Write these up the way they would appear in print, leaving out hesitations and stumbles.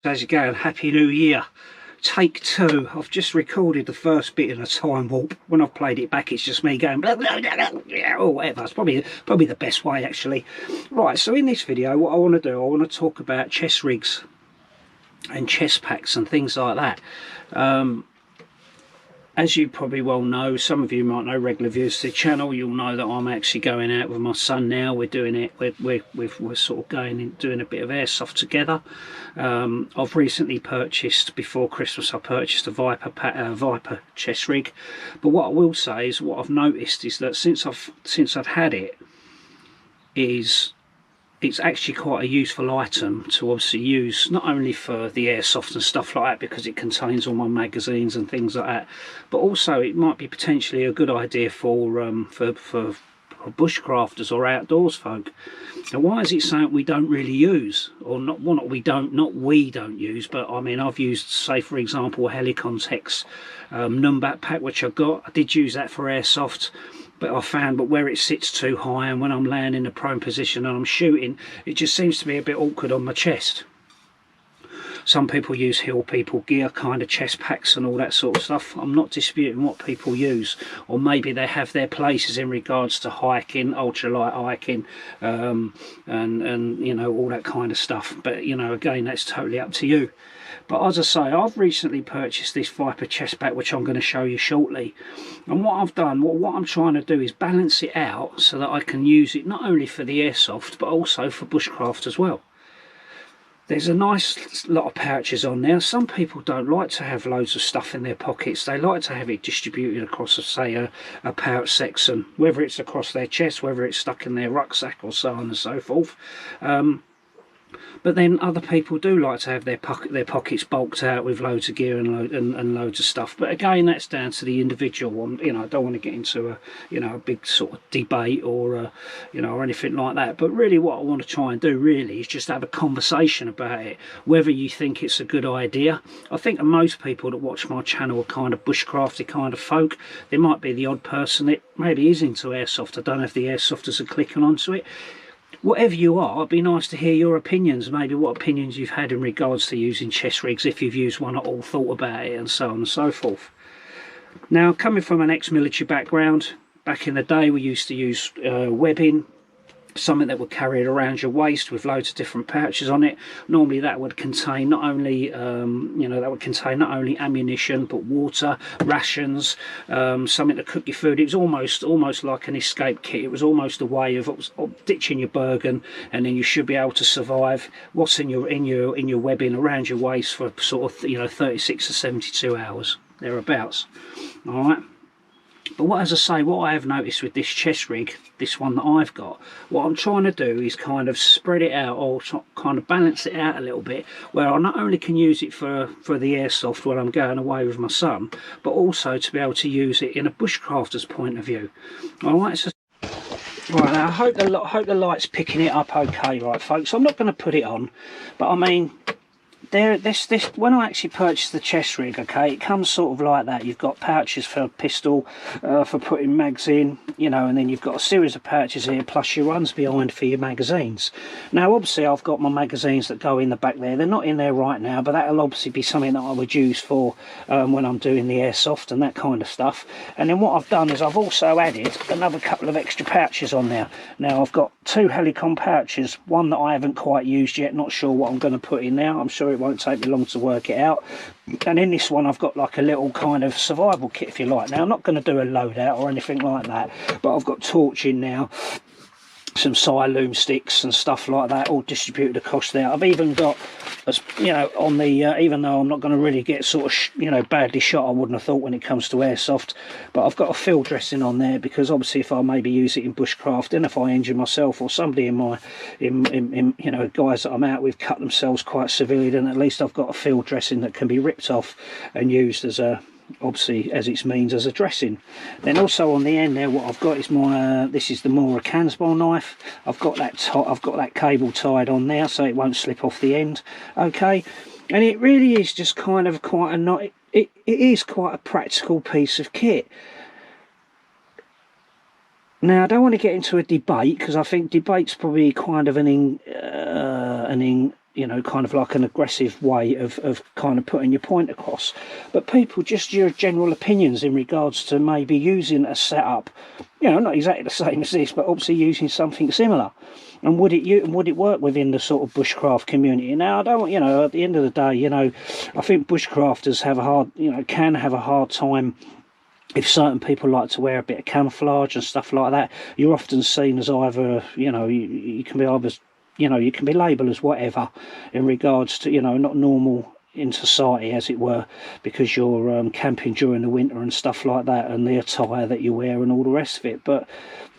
How's it going? Happy New Year. Take two. I've just recorded the first bit in a time warp. When I've played it back, it's just me going blah, blah, blah, blah, or whatever. It's probably the best way, actually. Right, so in this video, what I want to do, I want to talk about chest rigs and chest packs and things like that. As you probably well know, some of you might know, regular viewers to the channel, you'll know that I'm actually going out with my son now. We're doing it, we're sort of going in, doing a bit of airsoft together. I've recently purchased, before Christmas, I purchased a Viper chest rig. But what I will say is, what I've noticed is that since I've had it, it's actually quite a useful item to obviously use, not only for the airsoft and stuff like that, because it contains all my magazines and things like that, but also it might be potentially a good idea for bushcrafters or outdoors folk. Now, why is it something we don't really use, or not? Well, we don't use, but I mean, I've used, say for example, Helicon's Hex numbat pack, which I got. I did use that for airsoft, but I found but where it sits too high, and when I'm laying in a prone position and I'm shooting, it just seems to be a bit awkward on my chest. Some people use Hill People gear kind of chest packs and all that sort of stuff. I'm not disputing what people use, or maybe they have their places in regards to hiking, ultralight hiking, and you know, all that kind of stuff. But you know, again, that's totally up to you. But as I say, I've recently purchased this Viper chest pack, which I'm going to show you shortly. And what I've done, what I'm trying to do is balance it out so that I can use it not only for the airsoft, but also for bushcraft as well. There's a nice lot of pouches on there. Some people don't like to have loads of stuff in their pockets. They like to have it distributed across, say, a pouch section, whether it's across their chest, whether it's stuck in their rucksack, or so on and so forth. But then other people do like to have their pockets bulked out with loads of gear and loads of stuff. But again, that's down to the individual. You know, I don't want to get into a big sort of debate or or anything like that. But really, what I want to try and do really is just have a conversation about it, whether you think it's a good idea. I think that most people that watch my channel are kind of bushcrafty kind of folk. There might be the odd person that maybe is into airsoft. I don't know if the airsofters are clicking onto it. Whatever you are, it'd be nice to hear your opinions, maybe what opinions you've had in regards to using chest rigs, if you've used one at all, thought about it, and so on and so forth. Now, coming from an ex-military background, back in the day we used to use webbing, something that would carry it around your waist with loads of different pouches on it. Normally that would contain not only ammunition, but water, rations, something to cook your food. It was almost like an escape kit. It was almost a way of ditching your Bergen, and then you should be able to survive what's in your webbing around your waist for sort of 36 to 72 hours thereabouts. All right. But as I say, what I have noticed with this chest rig, this one that I've got, what I'm trying to do is kind of spread it out, or kind of balance it out a little bit, where I not only can use it for the airsoft when I'm going away with my son, but also to be able to use it in a bushcrafter's point of view. All right, so right, now I hope the light's picking it up okay, right, folks. I'm not going to put it on, but I mean, this when I actually purchased the chest rig, okay, it comes sort of like that. You've got pouches for a pistol, for putting mags in, and then you've got a series of pouches here, plus your runs behind for your magazines. Now, obviously, I've got my magazines that go in the back there. They're not in there right now, but that'll obviously be something that I would use for when I'm doing the airsoft and that kind of stuff. And then what I've done is I've also added another couple of extra pouches on there. Now, I've got two Helicon pouches, one that I haven't quite used yet, not sure what I'm going to put in there. I'm sure it won't take me long to work it out. And in this one I've got like a little kind of survival kit, if you like. Now, I'm not going to do a loadout or anything like that, but I've got torch in now, some Siloom sticks and stuff like that, all distributed across there. I've even got, on the even though I'm not going to really get sort of badly shot, I wouldn't have thought, when it comes to airsoft, but I've got a field dressing on there, because obviously if I maybe use it in bushcraft, and if I injure myself or somebody in guys that I'm out with cut themselves quite severely, then at least I've got a field dressing that can be ripped off and used as a, obviously as its means, as a dressing. Then also on the end there, what I've got is my this is the Mora Cansball knife. I've got that cable tied on there so it won't slip off the end. Okay, and it really is just kind of quite a it is quite a practical piece of kit. Now, I don't want to get into a debate, because I think debate's probably kind of you know, kind of like an aggressive way of kind of putting your point across. But people, just your general opinions in regards to maybe using a setup, you know, not exactly the same as this, but obviously using something similar. And would it work within the sort of bushcraft community? Now, I don't, you know, at the end of the day, you know, I think bushcrafters have a hard, you know, can have a hard time. If certain people like to wear a bit of camouflage and stuff like that, you're often seen as either, you know, you can be either, you know, you can be labelled as whatever in regards to, you know, not normal in society, as it were, because you're camping during the winter and stuff like that, and the attire that you wear and all the rest of it. But,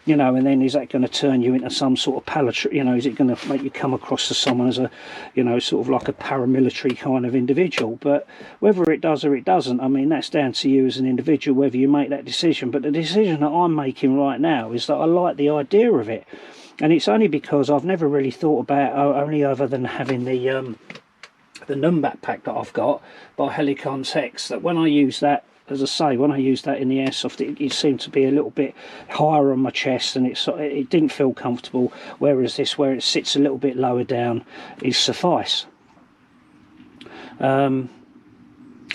you know, and then is that going to turn you into some sort of palatry, you know, is it going to make you come across as someone as a, you know, sort of like a paramilitary kind of individual? But whether it does or it doesn't, I mean, that's down to you as an individual, whether you make that decision. But the decision that I'm making right now is that I like the idea of it. And it's only because I've never really thought about, only other than having the Num backpack that I've got by Helicon Tex, that when I use that, as I say, when I used that in the airsoft, it seemed to be a little bit higher on my chest, and it didn't feel comfortable, whereas this, where it sits a little bit lower down, is suffice.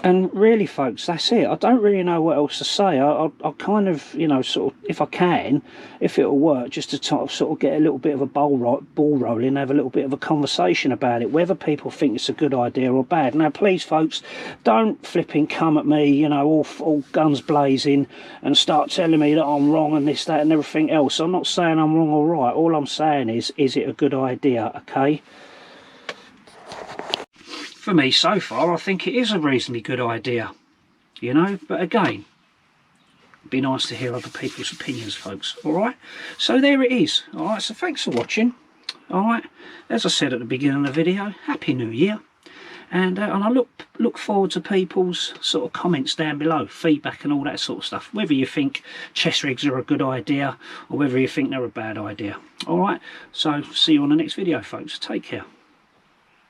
And really, folks, that's it. I don't really know what else to say. I'll kind of, you know, sort of, if I can, if it'll work, just to sort of get a little bit of a ball rolling, have a little bit of a conversation about it, whether people think it's a good idea or bad. Now, please, folks, don't flipping come at me, you know, all guns blazing and start telling me that I'm wrong and this, that and everything else. I'm not saying I'm wrong or right. All I'm saying is it a good idea, okay? For me, so far, I think it is a reasonably good idea, you know, but again, it'd be nice to hear other people's opinions, folks. All right, so there it is. All right, so thanks for watching. All right, as I said at the beginning of the video, Happy New Year, and I look forward to people's sort of comments down below, feedback and all that sort of stuff, whether you think chest rigs are a good idea or whether you think they're a bad idea. All right, so see you on the next video, folks. Take care.